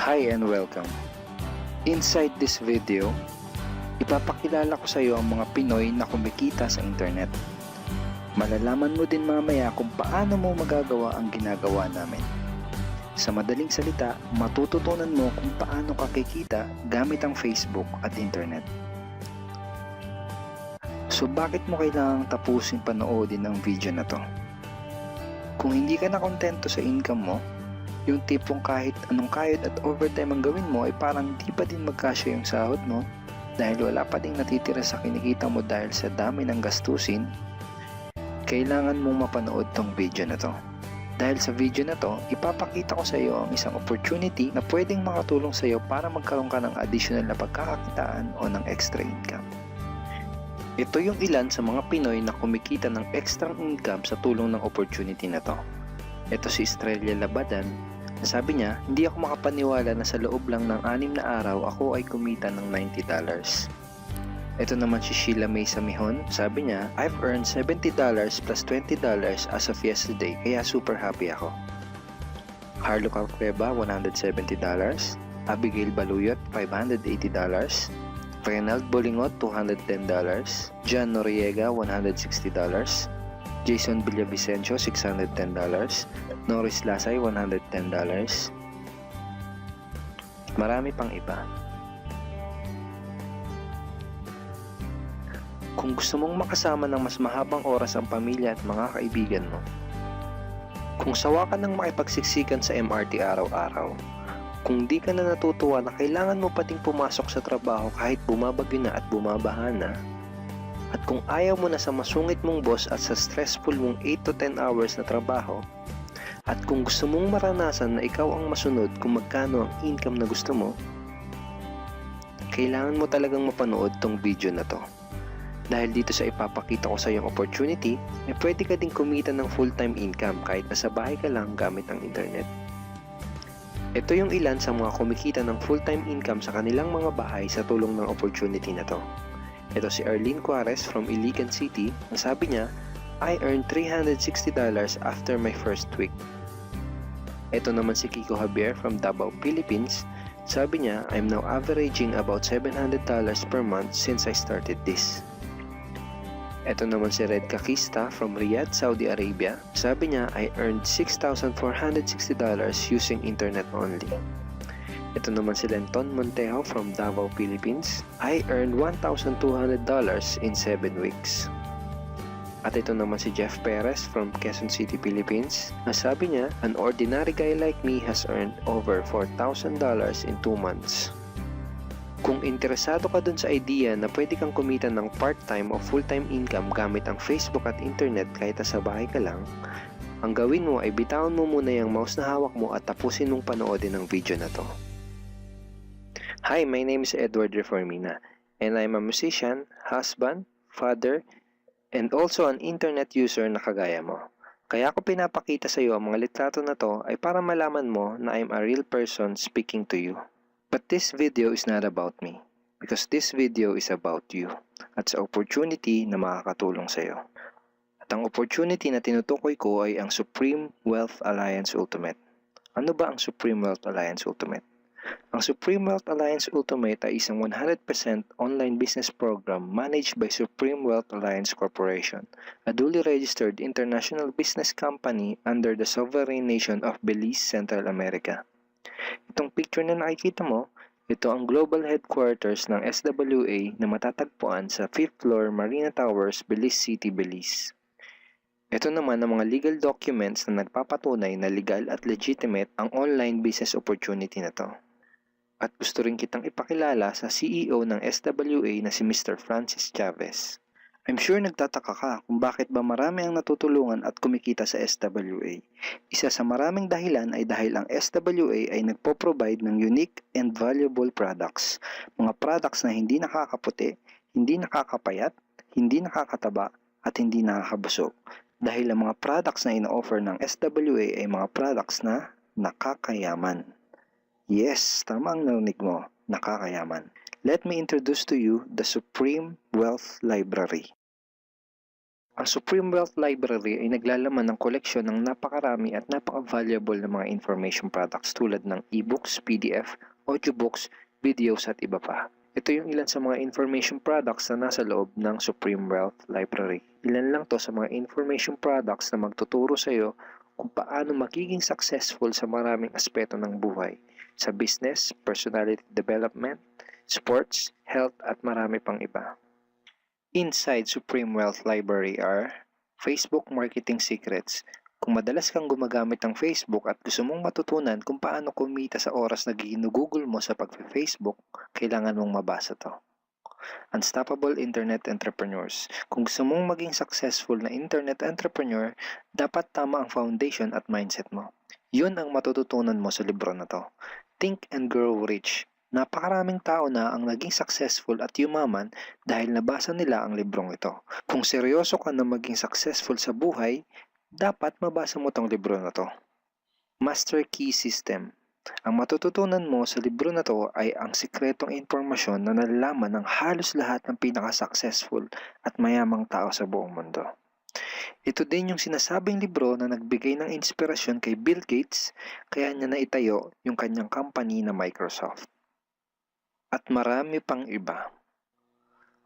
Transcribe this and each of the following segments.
Hi and welcome. Inside this video, ipapakilala ko sa iyo ang mga Pinoy na kumikita sa internet. Malalaman mo din mamaya kung paano mo magagawa ang ginagawa namin. Sa madaling salita, matututunan mo kung paano ka kikita gamit ang Facebook at internet. So bakit mo kailangang tapusin panoodin ang video na to? Kung hindi ka na kontento sa income mo, yung tipong kahit anong kayod at overtime ang gawin mo ay parang di pa din magkasya yung sahod mo dahil wala pa ding natitira sa kinikita mo dahil sa dami ng gastusin, kailangan mong mapanood tong video na to. Dahil sa video na to, ipapakita ko sa iyo ang isang opportunity na pwedeng makatulong sa iyo para magkaroon ka ng additional na pagkakakitaan o ng extra income. Ito yung ilan sa mga Pinoy na kumikita ng extra income sa tulong ng opportunity na to. Ito si Estrella Labadan. Sabi niya, hindi ako makapaniwala na sa loob lang ng 6 na araw ako ay kumita ng $90. Ito naman si Sheila May Samihon. Sabi niya, I've earned $70 plus $20 as of yesterday kaya super happy ako. Harlo Calcreba, $170. Abigail Baluyot, $580. Reynald Bolingot, $210. John Noriega, $160. Jason Villavicencio, $610. Norris Lasay, $110. Marami pang iba. Kung gusto mong makasama ng mas mahabang oras ang pamilya at mga kaibigan mo, kung sawa ka ng makipagsiksikan sa MRT araw-araw, kung di ka na natutuwa na kailangan mo pating pumasok sa trabaho kahit bumabagyo na at bumabaha na, at kung ayaw mo na sa masungit mong boss at sa stressful mong 8 to 10 hours na trabaho, at kung gusto mong maranasan na ikaw ang masunod kung magkano ang income na gusto mo, kailangan mo talagang mapanood tong video na to. Dahil dito sa ipapakita ko sa iyong opportunity, ay pwede ka ding kumita ng full-time income kahit nasa bahay ka lang gamit ang internet. Ito yung ilan sa mga kumikita ng full-time income sa kanilang mga bahay sa tulong ng opportunity na to. Ito si Arlene Juarez from Iligan City. Ang sabi niya, I earned $360 after my first week. Ito naman si Kiko Javier from Davao, Philippines. Sabi niya, I'm now averaging about $700 per month since I started this. Ito naman si Red Kakista from Riyadh, Saudi Arabia. Sabi niya, I earned $6,460 using internet only. Ito naman si Lenton Montejo from Davao, Philippines. I earned $1,200 in 7 weeks. At ito naman si Jeff Perez from Quezon City, Philippines. Nasabi niya, an ordinary guy like me has earned over $4,000 in 2 months. Kung interesado ka dun sa idea na pwede kang kumita ng part-time o full-time income gamit ang Facebook at internet kahit sa bahay ka lang, ang gawin mo ay bitawan mo muna yung mouse na hawak mo at tapusin mong panoodin ang video na to. Hi, my name is Edward Reformina, and I'm a musician, husband, father, and also an internet user na kagaya mo. Kaya ako pinapakita sa iyo ang mga litrato na to ay para malaman mo na I'm a real person speaking to you. But this video is not about me, because this video is about you at sa opportunity na makakatulong sa iyo. At ang opportunity na tinutukoy ko ay ang Supreme Wealth Alliance Ultimate. Ano ba ang Supreme Wealth Alliance Ultimate? Ang Supreme Wealth Alliance Ultimate ay isang 100% online business program managed by Supreme Wealth Alliance Corporation, a duly registered international business company under the sovereign nation of Belize, Central America. Itong picture na nakikita mo, ito ang global headquarters ng SWA na matatagpuan sa 5th floor Marina Towers, Belize City, Belize. Ito naman ang mga legal documents na nagpapatunay na legal at legitimate ang online business opportunity na to. At gusto rin kitang ipakilala sa CEO ng SWA na si Mr. Francis Chavez. I'm sure nagtataka ka kung bakit ba marami ang natutulungan at kumikita sa SWA. Isa sa maraming dahilan ay dahil ang SWA ay nagpo-provide ng unique and valuable products. Mga products na hindi nakakaputi, hindi nakakapayat, hindi nakakataba, at hindi nakakabusog. Dahil ang mga products na ino-offer ng SWA ay mga products na nakakayaman. Yes, tama ang narinig mo, nakakayaman. Let me introduce to you the Supreme Wealth Library. Ang Supreme Wealth Library ay naglalaman ng koleksyon ng napakarami at napaka-valuable na mga information products tulad ng e-books, PDF, audiobooks, videos at iba pa. Ito yung ilan sa mga information products na nasa loob ng Supreme Wealth Library. Ilan lang to sa mga information products na magtuturo sa iyo kung paano magiging successful sa maraming aspeto ng buhay, sa business, personality development, sports, health at marami pang iba. Inside Supreme Wealth Library are Facebook Marketing Secrets. Kung madalas kang gumagamit ng Facebook at gusto mong matutunan kung paano kumita sa oras na ginugugol mo sa pag-Facebook, kailangan mong mabasa to. Unstoppable Internet Entrepreneurs. Kung gusto mong maging successful na internet entrepreneur, dapat tama ang foundation at mindset mo. Yun ang matututunan mo sa libro na to. Think and Grow Rich. Napakaraming tao na ang naging successful at yumaman dahil nabasa nila ang librong ito. Kung seryoso ka na maging successful sa buhay, dapat mabasa mo tong libro na to. Master Key System. Ang matututunan mo sa libro na to ay ang sikretong impormasyon na nalalaman ng halos lahat ng pinaka-successful at mayamang tao sa buong mundo. Ito din yung sinasabing libro na nagbigay ng inspirasyon kay Bill Gates, kaya niya naitayo yung kanyang company na Microsoft. At marami pang iba.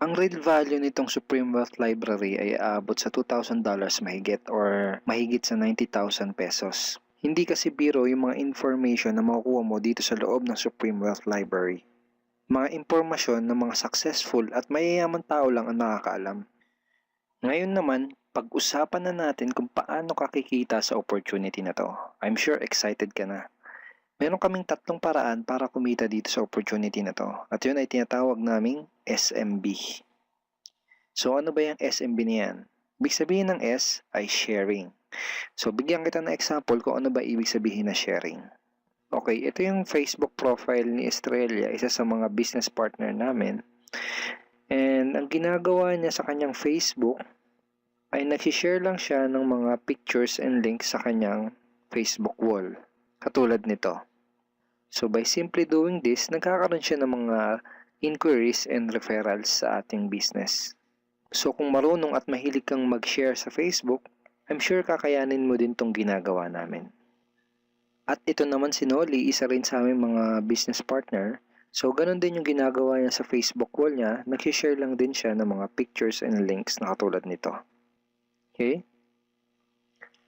Ang real value nitong Supreme Wealth Library ay aabot sa $2,000 mahigit or mahigit sa 90,000 pesos. Hindi kasi biro yung mga information na makukuha mo dito sa loob ng Supreme Wealth Library. Mga impormasyon ng mga successful at mayayaman tao lang ang nakakaalam. Ngayon naman, pag-usapan na natin kung paano ka kikita sa opportunity na to. I'm sure excited ka na. Meron kaming 3 paraan para kumita dito sa opportunity na to. At yun ay tinatawag naming SMB. So ano ba yung SMB niyan? Ibig sabihin ng S ay sharing. So bigyan kita ng example kung ano ba ibig sabihin na sharing. Okay, ito yung Facebook profile ni Estrella, isa sa mga business partner namin. And ang ginagawa niya sa kanyang Facebook ay nag-share lang siya ng mga pictures and links sa kanyang Facebook wall. Katulad nito. So by simply doing this, nagkakaroon siya ng mga inquiries and referrals sa ating business. So kung marunong at mahilig kang mag-share sa Facebook, I'm sure kakayanin mo din tong ginagawa namin. At ito naman si Nolly, isa rin sa aming mga business partner. So ganun din yung ginagawa niya sa Facebook wall niya, nag-share lang din siya ng mga pictures and links na katulad nito. Okay?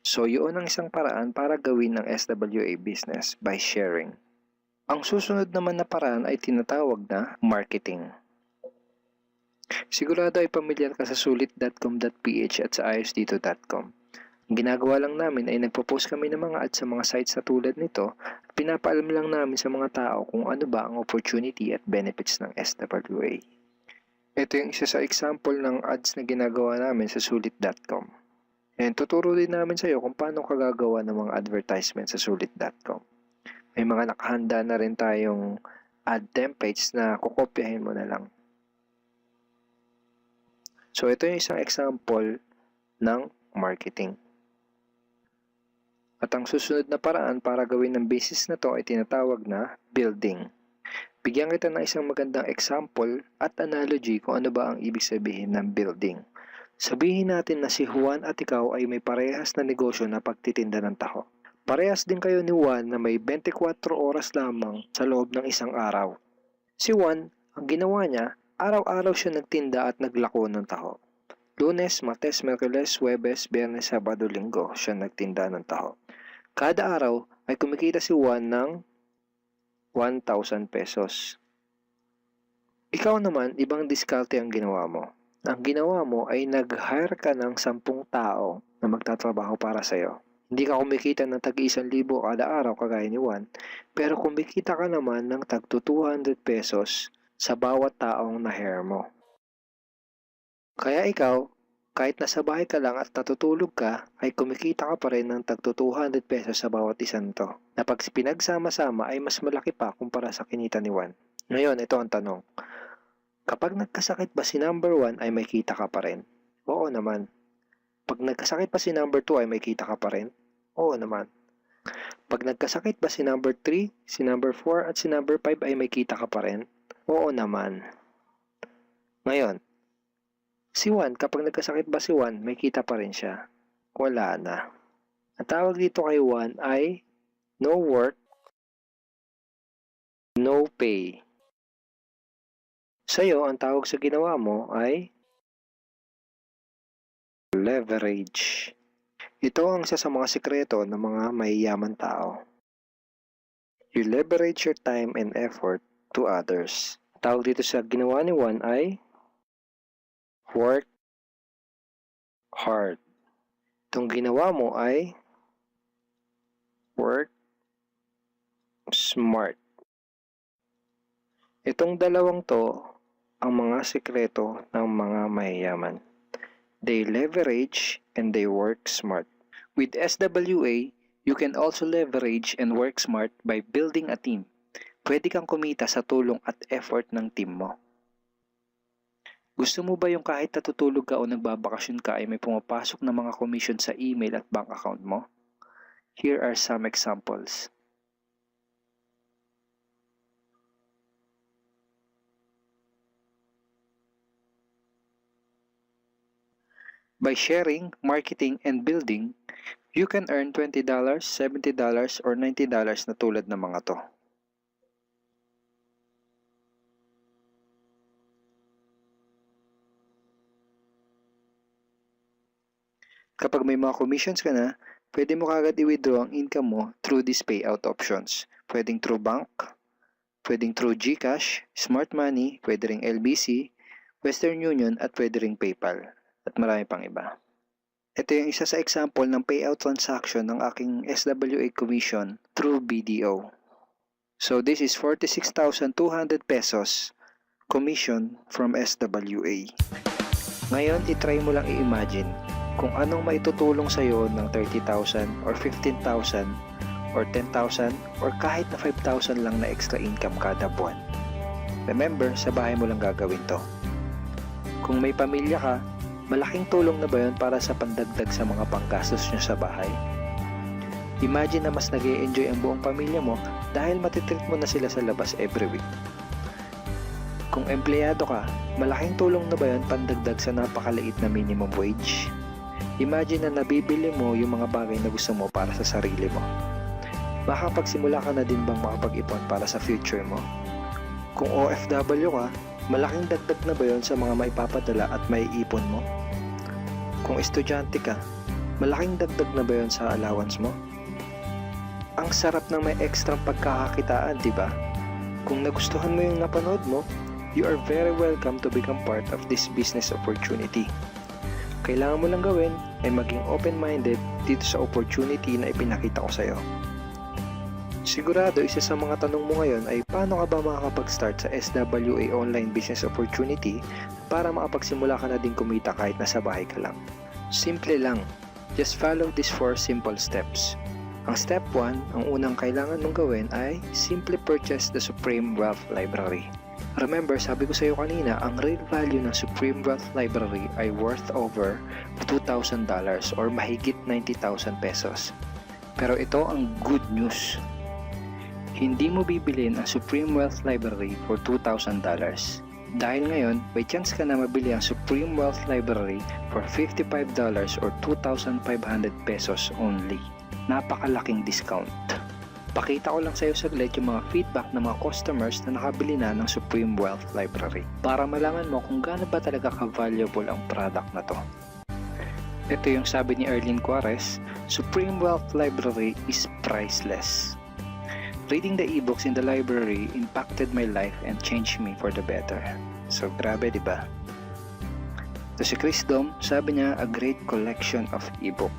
So yun ang isang paraan para gawin ang SWA business by sharing. Ang susunod naman na paraan ay tinatawag na marketing. Sigurado ay pamilyar ka sa sulit.com.ph at sa ayosdito.com. Ang ginagawa lang namin ay nagpo-post kami ng mga ads sa mga sites na tulad nito at pinapaalam lang namin sa mga tao kung ano ba ang opportunity at benefits ng SWA. Ito yung isa sa example ng ads na ginagawa namin sa sulit.com. And tuturo din namin sa iyo kung paano ka gagawa ng mga advertisement sa sulit.com. May mga nakahanda na rin tayong ad templates na kukopyahin mo na lang. So ito yung isang example ng marketing. At ang susunod na paraan para gawin ng business na to ay tinatawag na building. Bigyan kita ng isang magandang example at analogy kung ano ba ang ibig sabihin ng building. Sabihin natin na si Juan at ikaw ay may parehas na negosyo na pagtitinda ng taho. Parehas din kayo ni Juan na may 24 oras lamang sa loob ng isang araw. Si Juan, ang ginawa niya, araw-araw siya nagtinda at naglako ng taho. Lunes, Martes, Miyerkules, Huwebes, Biyernes, Sabado, Linggo siya nagtinda ng taho. Kada araw ay kumikita si Juan ng 1,000 pesos. Ikaw naman, ibang diskarte ang ginawa mo. Ang ginawa mo ay nag-hire ka ng 10 tao na magtatrabaho para sa'yo. Hindi ka kumikita ng tag-1,000 kada araw kagaya ni Juan, pero kumikita ka naman ng tag 200 pesos sa bawat taong na-hire mo. Kaya ikaw, kahit nasa bahay ka lang at natutulog ka, ay kumikita ka pa rin ng tag 200 pesos sa bawat isang to, na pag pinagsama-sama ay mas malaki pa kumpara sa kinita ni Juan. Ngayon, ito ang tanong. Kapag nagkasakit ba si number 1 ay may kita ka pa rin? Oo naman. Pag nagkasakit pa si number 2 ay may kita ka pa rin? Oo naman. Pag nagkasakit ba si number 3, si number 4 at si number 5 ay may kita ka pa rin? Oo naman. Ngayon, Si Juan, kapag nagkasakit ba si Juan, may kita pa rin siya. Wala na. Ang tawag dito kay Juan ay no work, no pay. Sa'yo, ang tawag sa ginawa mo ay leverage. Ito ang isa sa mga sikreto ng mga mayayaman tao. You leverage your time and effort to others. Tawag dito sa ginawa ni Juan ay work hard. Itong ginawa mo ay work smart. Itong dalawang to ang mga sikreto ng mga mayayaman. They leverage and they work smart. With SWA, you can also leverage and work smart by building a team. Pwede kang kumita sa tulong at effort ng team mo. Gusto mo ba yung kahit natutulog ka o nagbabakasyon ka ay may pumapasok na mga commission sa email at bank account mo? Here are some examples. By sharing, marketing, and building, you can earn $20, $70, or $90 na tulad ng mga to. Kapag may mga commissions ka na, pwede mo kagad i-withdraw ang income mo through these payout options. Pwedeng through bank, pwedeng through GCash, Smart Money, pwede ring LBC, Western Union, at pwede ring PayPal. At marami pang iba. Ito yung isa sa example ng payout transaction ng aking SWA commission through BDO. So this is 46,200 pesos commission from SWA. Ngayon, itry mo lang i-imagine kung anong maitutulong sa'yo ng 30,000 or 15,000 or 10,000 or kahit na 5,000 lang na extra income kada buwan. Remember, sa bahay mo lang gagawin to. Kung may pamilya ka, malaking tulong na ba yun para sa pandagdag sa mga panggastos nyo sa bahay? Imagine na mas nag-e-enjoy ang buong pamilya mo dahil matitreat mo na sila sa labas every week. Kung empleyado ka, malaking tulong na ba yun pandagdag sa napakaliit na minimum wage? Imagine na nabibili mo yung mga bagay na gusto mo para sa sarili mo. Makapagsimula ka na din bang makapag-ipon para sa future mo? Kung OFW ka, malaking dagdag na ba yun sa mga maipapadala at maiipon mo? Kung estudyante ka, malaking dagdag na ba yun sa allowance mo? Ang sarap ng may extra pagkakakitaan, di ba? Kung nagustuhan mo yung napanood mo, you are very welcome to become part of this business opportunity. Kailangan mo lang gawin ay maging open-minded dito sa opportunity na ipinakita ko sa'yo. Sigurado isa sa mga tanong mo ngayon ay paano ka ba makakapag-start sa SWA online business opportunity para makapagsimula ka na din kumita kahit nasa bahay ka lang. Simple lang, just follow these 4 simple steps. Ang step 1, ang unang kailangan mong gawin ay simply purchase the Supreme Wealth Library. Remember, sabi ko sa iyo kanina, ang real value ng Supreme Wealth Library ay worth over $2,000 or mahigit 90,000 pesos. Pero ito ang good news. Hindi mo bibilin ang Supreme Wealth Library for $2,000. Dahil ngayon, may chance ka na mabili ang Supreme Wealth Library for $55 or 2,500 pesos only. Napakalaking discount. Pakita ko lang sa iyo saglit yung mga feedback ng mga customers na nakabili na ng Supreme Wealth Library para malaman mo kung gaano ba talaga ka-valuable ang product na to. Ito yung sabi ni Erlene Juarez, Supreme Wealth Library is priceless. Reading the ebooks in the library impacted my life and changed me for the better. So grabe, di ba? Ito si Chris Dom, sabi niya, a great collection of ebook.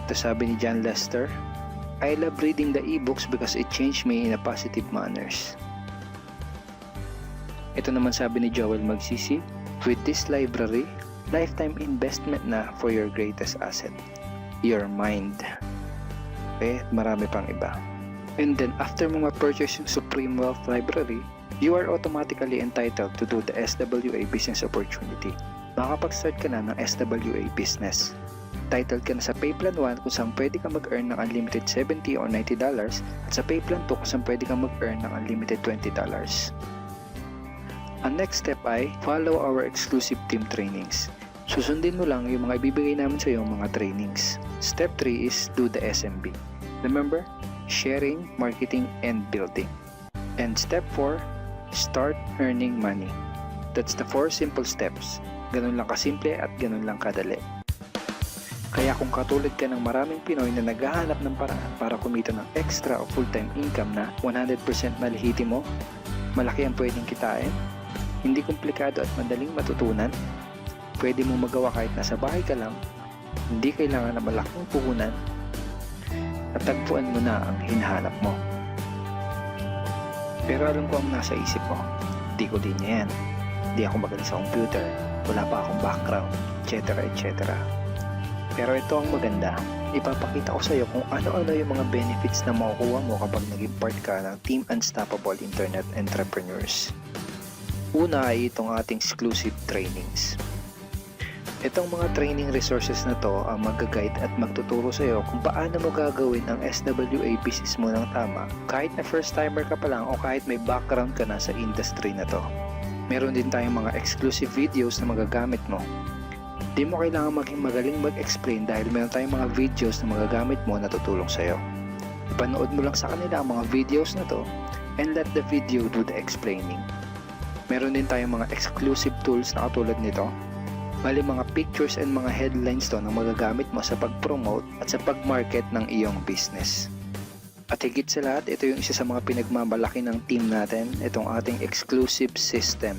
Ito sabi ni John Lester, I love reading the ebooks because it changed me in a positive manners. Ito naman sabi ni Joel Magsisi, with this library, lifetime investment na for your greatest asset, your mind. Marami pang iba. And then after mo ma-purchase yung Supreme Wealth Library, you are automatically entitled to do the SWA business opportunity. Makapag-start ka na ng SWA business. Titled ka na sa Payplan 1 kung saan pwede ka mag-earn ng unlimited $70 or $90 at sa Payplan 2 kung saan pwede ka mag-earn ng unlimited $20. Ang next step ay follow our exclusive team trainings. Susundin mo lang yung mga ibibigay namin sa iyo mga trainings. Step 3 is do the SMB. Remember, sharing, marketing, and building. And step 4, start earning money. That's the 4 simple steps. Ganun lang kasimple at ganun lang kadali. Kaya kung katulad ka ng maraming Pinoy na naghahanap ng paraan para kumita ng extra o full-time income na 100% malihitimo, malaki ang pwedeng kitain, hindi komplikado at madaling matutunan, pwede mong magawa kahit nasa bahay ka lang, hindi kailangan na malaking puhunan, at tagpuan mo na ang hinahanap mo. Pero alam ko ang nasa isip mo, di ko din yan, di ako magaling sa computer, wala pa akong background, etc. etc. Pero ito ang maganda, ipapakita ko sa iyo kung ano-ano yung mga benefits na makukuha mo kapag naging part ka ng Team Unstoppable Internet Entrepreneurs. Una ay itong ating exclusive trainings. Itong mga training resources na to ang mag-guide at magtuturo sa iyo kung paano mo gagawin ang SWA business mo ng tama kahit na first timer ka pa lang o kahit may background ka na sa industry na to. Meron din tayong mga exclusive videos na magagamit mo. Di mo kailangan maging magaling mag-explain dahil meron tayong mga videos na magagamit mo na tutulong sa'yo. Ipanood mo lang sa kanila ang mga videos na to and let the video do the explaining. Meron din tayong mga exclusive tools na katulad nito. Bali mga pictures and mga headlines to na magagamit mo sa pag-promote at sa pag-market ng iyong business. At higit sa lahat, ito yung isa sa mga pinagmamalaki ng team natin, itong ating exclusive system.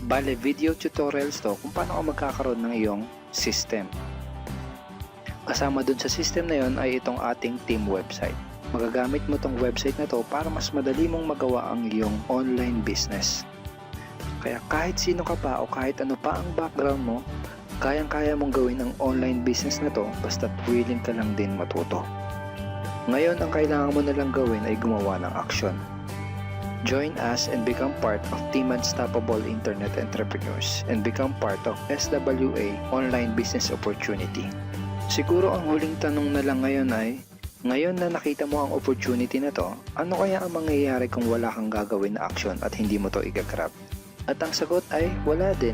Bale, video tutorials to kung paano ka magkakaroon ng iyong system. Kasama dun sa system na yon ay itong ating team website. Magagamit mo tong website na to para mas madali mong magawa ang iyong online business. Kaya kahit sino ka pa o kahit ano pa ang background mo, kayang-kaya mong gawin ang online business na to basta't willing ka lang din matuto. Ngayon, ang kailangan mo na lang gawin ay gumawa ng action. Join us and become part of Team Unstoppable Internet Entrepreneurs and become part of SWA Online Business Opportunity. Siguro ang huling tanong na lang ngayon ay, ngayon na nakita mo ang opportunity na to, ano kaya ang mangyayari kung wala kang gagawin na action at hindi mo to igagrab? At ang sagot ay, wala din.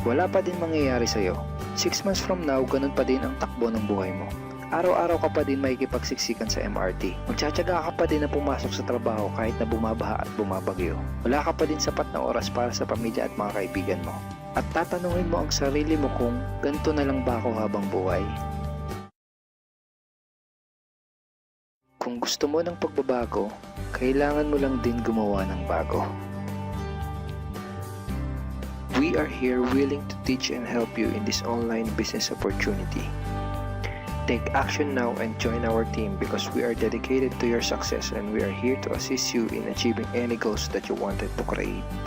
Wala pa din mangyayari sa'yo. 6 months from now, ganun pa din ang takbo ng buhay mo. Araw-araw ka pa din makikipagsiksikan sa MRT. Magtsatsaga ka pa din na pumasok sa trabaho kahit na bumabaha at bumabagyo. Wala ka pa din sapat na oras para sa pamilya at mga kaibigan mo. At tatanungin mo ang sarili mo kung ganito na lang ba ako habang buhay? Kung gusto mo ng pagbabago, kailangan mo lang din gumawa ng bago. We are here willing to teach and help you in this online business opportunity. Take action now and join our team because we are dedicated to your success and we are here to assist you in achieving any goals that you wanted to create.